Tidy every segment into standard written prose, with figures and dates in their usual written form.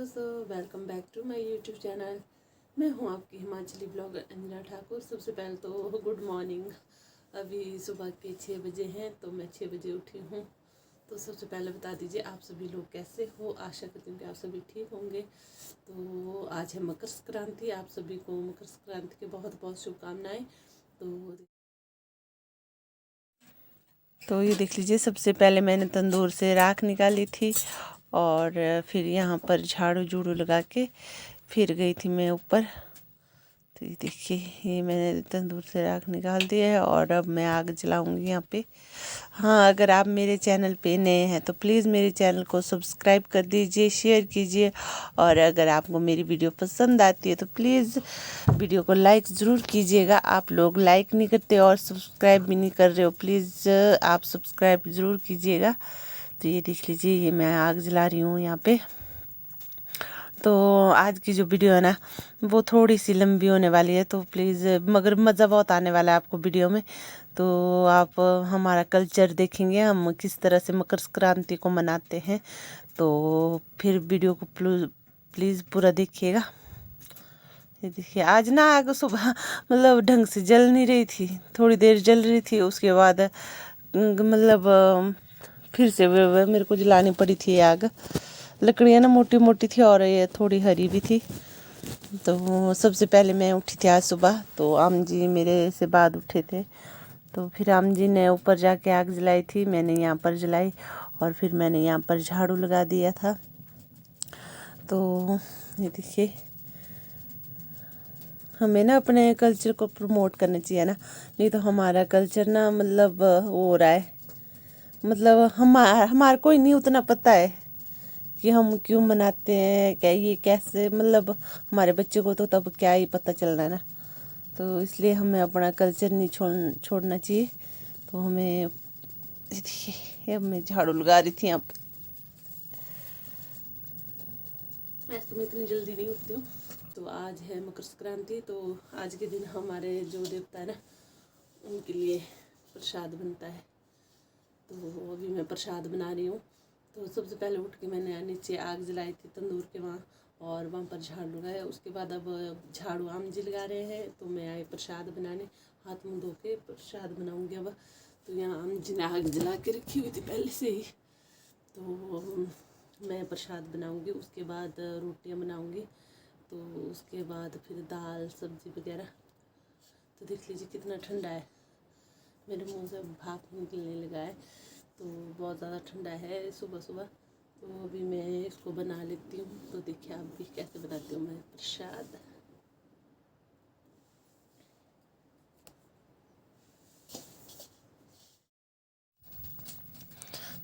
दोस्तों, welcome back to my YouTube channel. मैं हूं आपकी हिमाचली ब्लॉगर अंजना ठाकुर। सबसे पहले तो गुड मॉर्निंग। अभी सुबह के 6 बजे हैं, तो मैं 6 बजे उठी हूं। तो सबसे पहले बता दीजिए आप सभी लोग कैसे हो। आशा करती हूँ कि आप सभी ठीक होंगे। तो आज है मकर संक्रांति। आप सभी को मकर संक्रांति की बहुत बहुत शुभकामनाएँ। तो ये देख लीजिए, सबसे पहले मैंने तंदूर से राख निकाली थी और फिर यहाँ पर झाड़ू झूड़ू लगा के फिर गई थी मैं ऊपर। तो ये देखिए, ये मैंने तंदूर से राख निकाल दी है और अब मैं आग जलाऊंगी यहाँ पे। हाँ, अगर आप मेरे चैनल पे नए हैं तो प्लीज़ मेरे चैनल को सब्सक्राइब कर दीजिए, शेयर कीजिए। और अगर आपको मेरी वीडियो पसंद आती है तो प्लीज़ वीडियो को लाइक ज़रूर कीजिएगा। आप लोग लाइक नहीं करते और सब्सक्राइब भी नहीं कर रहे हो, प्लीज़ आप सब्सक्राइब ज़रूर कीजिएगा। तो ये देख लीजिए, ये मैं आग जला रही हूँ यहाँ पे। तो आज की जो वीडियो है ना, वो थोड़ी सी लंबी होने वाली है, तो प्लीज़, मगर मज़ा बहुत आने वाला है आपको वीडियो में। तो आप हमारा कल्चर देखेंगे, हम किस तरह से मकर संक्रांति को मनाते हैं। तो फिर वीडियो को प्लीज़ पूरा देखिएगा। ये देखिए, आज ना आग सुबह मतलब ढंग से जल नहीं रही थी, थोड़ी देर जल रही थी, उसके बाद मतलब फिर से मेरे को जलानी पड़ी थी आग। लकड़ियाँ ना मोटी मोटी थी और ये थोड़ी हरी भी थी। तो सबसे पहले मैं उठी थी आज सुबह, तो आम जी मेरे से बाद उठे थे। तो फिर आम जी ने ऊपर जाके आग जलाई थी, मैंने यहाँ पर जलाई और फिर मैंने यहाँ पर झाड़ू लगा दिया था। तो ये देखिए, हमें ना अपने कल्चर को प्रमोट करना चाहिए ना, नहीं तो हमारा कल्चर ना मतलब वो हो रहा है, मतलब हमारे को ही नहीं उतना पता है कि हम क्यों मनाते हैं, क्या ये कैसे, मतलब हमारे बच्चे को तो तब क्या ही पता चलना है ना। तो इसलिए हमें अपना कल्चर नहीं छोड़ना चाहिए। तो हमें देखिए, मैं झाड़ू लगा रही थी यहाँ पे। वैसे तो मैं इतनी जल्दी नहीं उठती हूँ। तो आज है मकर संक्रांति, तो आज के दिन हमारे जो देवता है ना, उनके लिए प्रसाद बनता है। तो अभी मैं प्रसाद बना रही हूँ। तो सबसे पहले उठ के मैंने नीचे आग जलाई थी तंदूर के वहाँ, और वहाँ पर झाड़ू लगाया। उसके बाद अब झाड़ू आम जी लगा रहे हैं, तो मैं आई प्रसाद बनाने। हाथ मुँह धो के प्रसाद बनाऊँगी अब। तो यहाँ आम जी ने आग जला के रखी हुई थी पहले से ही। तो मैं प्रसाद बनाऊँगी, उसके बाद रोटियाँ बनाऊँगी, तो उसके बाद फिर दाल सब्जी वगैरह। तो देख लीजिए कितना ठंडा है, मेरे मुंह से भाप निकलने लगा है। तो बहुत ज़्यादा ठंडा है सुबह सुबह। तो अभी मैं इसको बना लेती हूँ। तो देखिए आप भी कैसे बनाती हूँ मैं प्रसाद।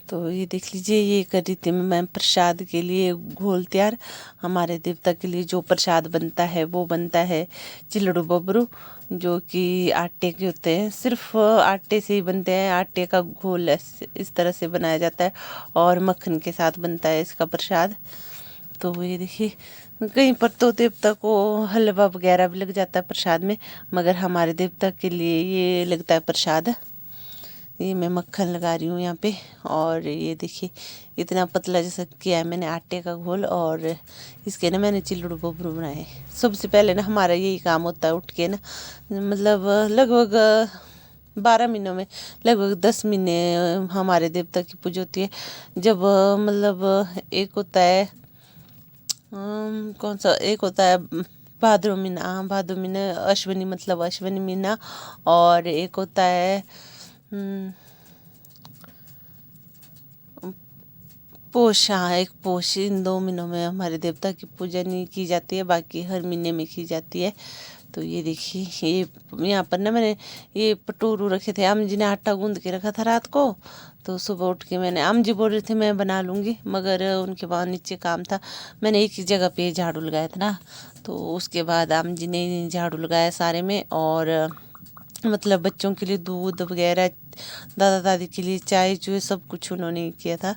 तो ये देख लीजिए, ये कर रही थी मैं प्रसाद के लिए घोल तैयार। हमारे देवता के लिए जो प्रसाद बनता है वो बनता है चिल्लड़ू बबरू, जो कि आटे के होते हैं, सिर्फ आटे से ही बनते हैं। आटे का घोल इस तरह से बनाया जाता है और मक्खन के साथ बनता है इसका प्रसाद। तो ये देखिए, कहीं पर तो देवता को हलवा वगैरह भी लग जाता है प्रसाद में, मगर हमारे देवता के लिए ये लगता है प्रसाद। ये मैं मक्खन लगा रही हूँ यहाँ पे। और ये देखिए, इतना पतला जैसा किया है मैंने आटे का घोल, और इसके ना मैंने चिल्लड़ू बबरू बनाए। सबसे पहले ना हमारा यही काम होता है, उठ के ना मतलब लगभग 12 महीनों में लगभग 10 महीने हमारे देवता की पूजा होती है। जब मतलब एक होता है कौन सा, एक होता है भाद्रो महीना, हाँ भाद्रो महीना, अश्विनी मतलब अश्विनी महीना, और एक होता है पोष, हाँ एक पोष। इन 2 महीनों में हमारे देवता की पूजा नहीं की जाती है, बाकी हर महीने में की जाती है। तो ये देखिए, ये यहाँ पर ना मैंने ये पटोरू रखे थे, आम जी ने आटा गूंद के रखा था रात को। तो सुबह उठ के मैंने, आम जी बोल रहे थे मैं बना लूँगी, मगर उनके बाद नीचे काम था। मैंने एक ही जगह पे झाड़ू लगाया था ना, तो उसके बाद आम जी ने झाड़ू लगाया सारे में। और मतलब बच्चों के लिए दूध वगैरह, दादा दादी के लिए चाय चूय सब कुछ उन्होंने किया था।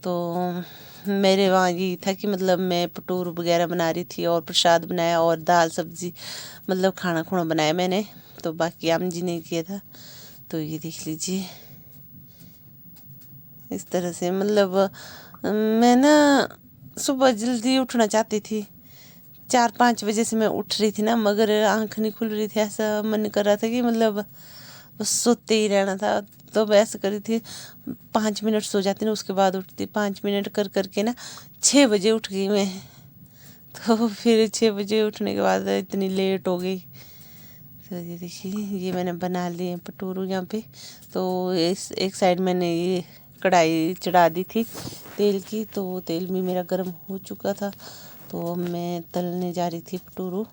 तो मेरे वहाँ यही था कि मतलब मैं पटोरू वगैरह बना रही थी और प्रसाद बनाया और दाल सब्जी, मतलब खाना खुना बनाया मैंने। तो बाकी आम जी ने किया था। तो ये देख लीजिए, इस तरह से मतलब मैं ना सुबह जल्दी उठना चाहती थी। 4-5 बजे से मैं उठ रही थी ना, मगर आँख नहीं खुल रही थी। ऐसा मन कर रहा था कि मतलब बस सोते ही रहना था। तो मैं ऐसा करी थी, 5 मिनट सो जाती ना, उसके बाद उठती। 5 मिनट कर करके ना 6 बजे उठ गई मैं। तो फिर 6 बजे उठने के बाद इतनी लेट हो गई। तो ये देखिए, ये मैंने बना लिए भटूरू यहाँ पे। तो इस एक साइड मैंने ये कढ़ाई चढ़ा दी थी तेल की, तो तेल भी मेरा गर्म हो चुका था। तो मैं तलने जा रही थी भटूरू।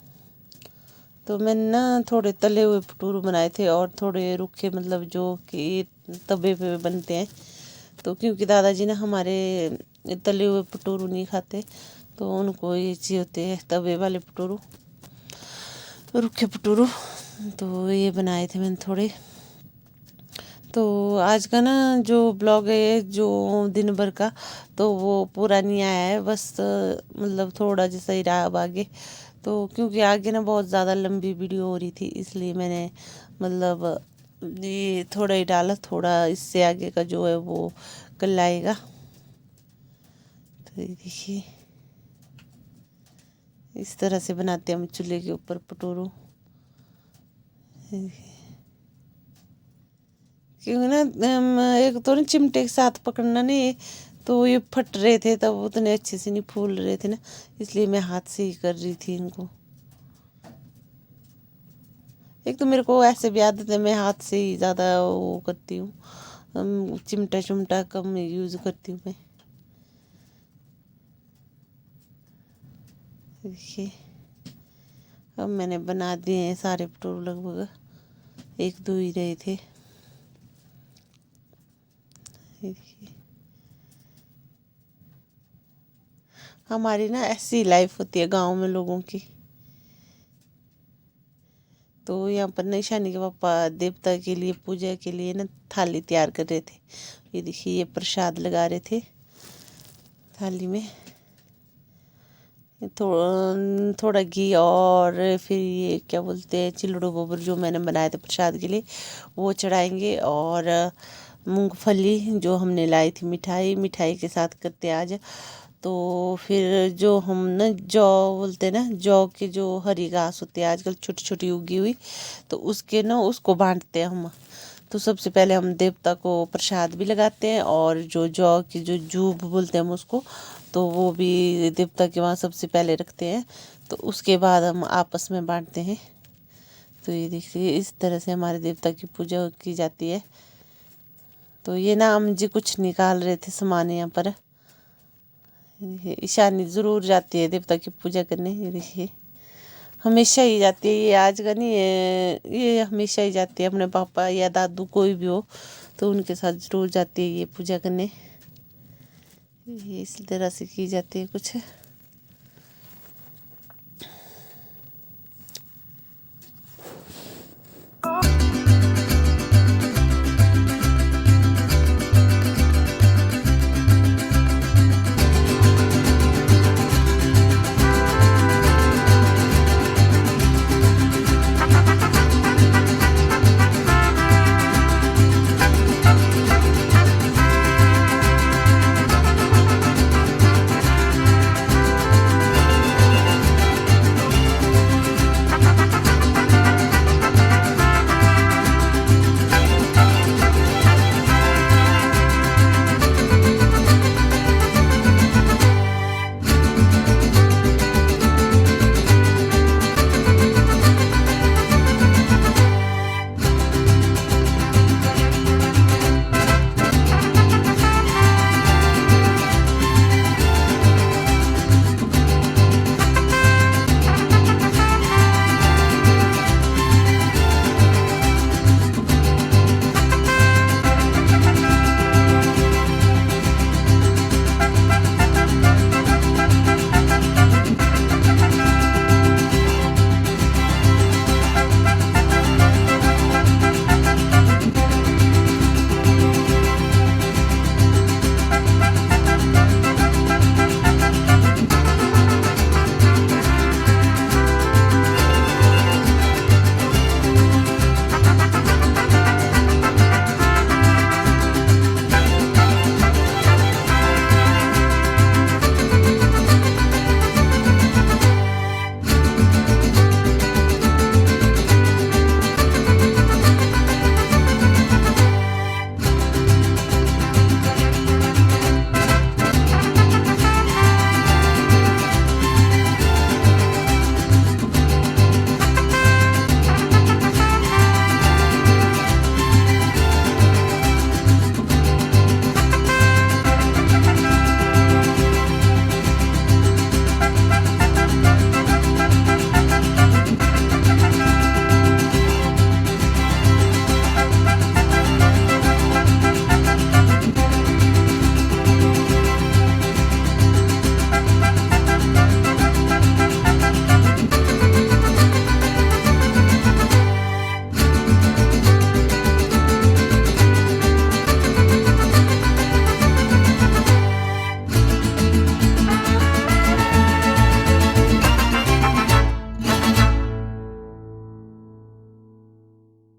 तो मैंने ना थोड़े तले हुए भटूरू बनाए थे और थोड़े रूखे, मतलब जो कि तवे पे बनते हैं। तो क्योंकि दादाजी ना हमारे तले हुए भटूरू नहीं खाते, तो उनको ये चाहिए होते हैं तवे वाले भटूरू, रूखे भटूरू। तो ये बनाए थे मैंने थोड़े। तो आज का ना जो ब्लॉग है जो दिन भर का, तो वो पूरा नहीं आया है, बस मतलब थोड़ा जैसा ही रहा अब आगे। तो क्योंकि आगे ना बहुत ज़्यादा लंबी वीडियो हो रही थी, इसलिए मैंने मतलब ये थोड़ा ही डाला। थोड़ा इससे आगे का जो है वो कल आएगा। तो ये देखिए, इस तरह से बनाते हैं हम चूल्हे के ऊपर भटूरू। क्योंकि ना एक तो ना चिमटे के साथ पकड़ना नहीं, तो ये फट रहे थे तब, उतने अच्छे से नहीं फूल रहे थे ना, इसलिए मैं हाथ से ही कर रही थी इनको। एक तो मेरे को ऐसे भी आदत है, मैं हाथ से ही ज़्यादा वो करती हूँ, चिमटा चुमटा कम यूज़ करती हूँ मैं। देखिए, अब मैंने बना दिए हैं सारे भटूरू, लगभग 1-2 ही रहे थे। देखिए, हमारी ना ऐसी लाइफ होती है गांव में लोगों की। तो यहाँ पर ना ईशानी के पापा देवता के लिए, पूजा के लिए ना थाली तैयार कर रहे थे। ये देखिए, ये प्रसाद लगा रहे थे थाली में। थोड़ा घी और फिर ये क्या बोलते हैं, चिलड़ो गोबर जो मैंने बनाए थे प्रसाद के लिए, वो चढ़ाएंगे। और मूंगफली जो हमने लाई थी, मिठाई के साथ करते हैं आज। तो फिर जो हम ना जौ बोलते हैं ना, जौ की जो हरी घास होती है आजकल छोटी छोटी उगी हुई, तो उसके ना उसको बांटते हैं हम। तो सबसे पहले हम देवता को प्रसाद भी लगाते हैं, और जो जौ की जो जूब बोलते हैं हम उसको, तो वो भी देवता के वहाँ सबसे पहले रखते हैं। तो उसके बाद हम आपस में बांटते हैं। तो ये देखिए, इस तरह से हमारे देवता की पूजा की जाती है। तो ये ना हम जी कुछ निकाल रहे थे सामान यहाँ पर। ईशानी ज़रूर जाती है देवता की पूजा करने। ये देखिए, हमेशा ही जाती है, ये आज का नहीं है, ये हमेशा ही जाती है। अपने पापा या दादू कोई भी हो, तो उनके साथ ज़रूर जाती है ये पूजा करने। ये इसी तरह से की जाती है कुछ।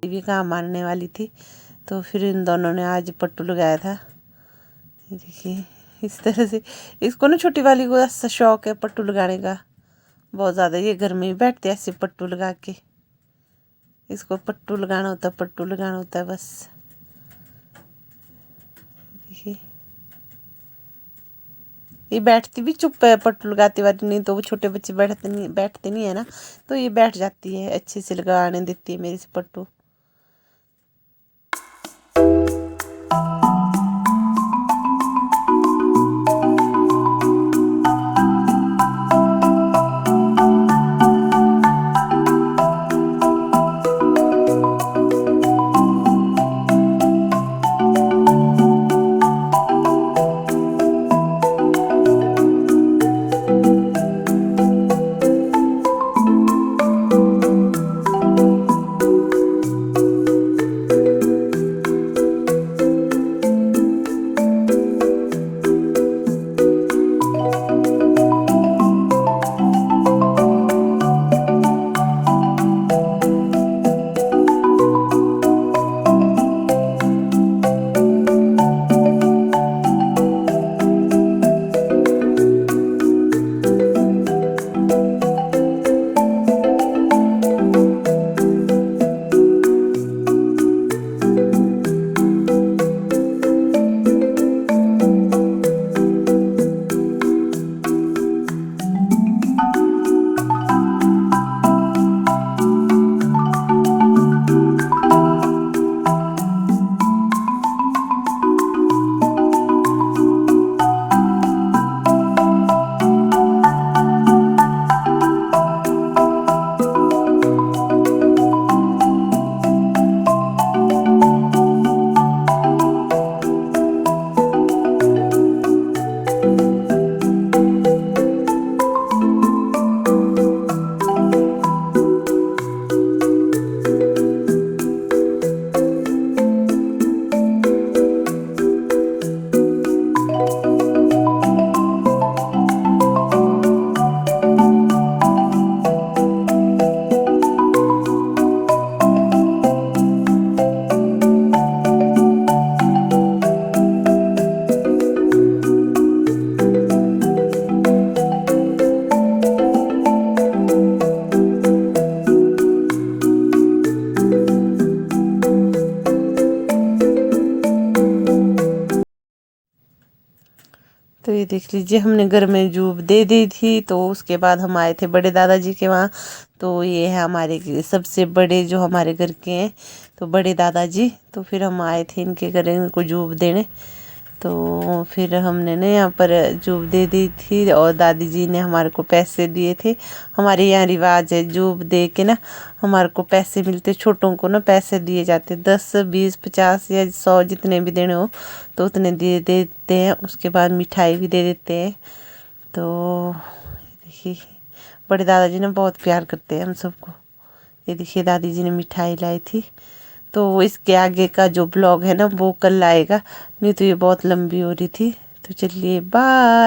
भी कहाँ मानने वाली थी। तो फिर इन दोनों ने आज पट्टू लगाया था। ये देखिए इस तरह से। इसको ना छोटी वाली को ऐसा शौक है पट्टू लगाने का बहुत ज़्यादा। ये घर में ही बैठते ऐसे पट्टू लगा के। इसको पट्टू लगाना होता है, पट्टू लगाना होता है बस। देखिए ये बैठती भी चुप है पट्टू लगाते वाली, नहीं तो वो छोटे बच्चे बैठते नहीं है ना, तो ये बैठ जाती है, अच्छे से लगाने देती है मेरे से पट्टू। तो ये देख लीजिए हमने घर में जूब दे दी थी। तो उसके बाद हम आए थे बड़े दादाजी के वहाँ। तो ये है हमारे सबसे बड़े जो हमारे घर के हैं, तो बड़े दादाजी। तो फिर हम आए थे इनके घर इनको जूब देने। तो फिर हमने ना यहाँ पर जूब दे दी थी और दादी जी ने हमारे को पैसे दिए थे। हमारे यहाँ रिवाज है जूब दे के ना हमारे को पैसे मिलते, छोटों को ना पैसे दिए जाते 10 20 50 या 100 जितने भी देने हो तो उतने दे देते हैं। उसके बाद मिठाई भी दे देते हैं। तो देखिए बड़े दादाजी ने बहुत प्यार करते हैं हम सबको। ये देखिए दादी जी ने मिठाई लाई थी। तो इसके आगे का जो ब्लॉग है ना वो कल आएगा, नहीं तो ये बहुत लंबी हो रही थी। तो चलिए बाय।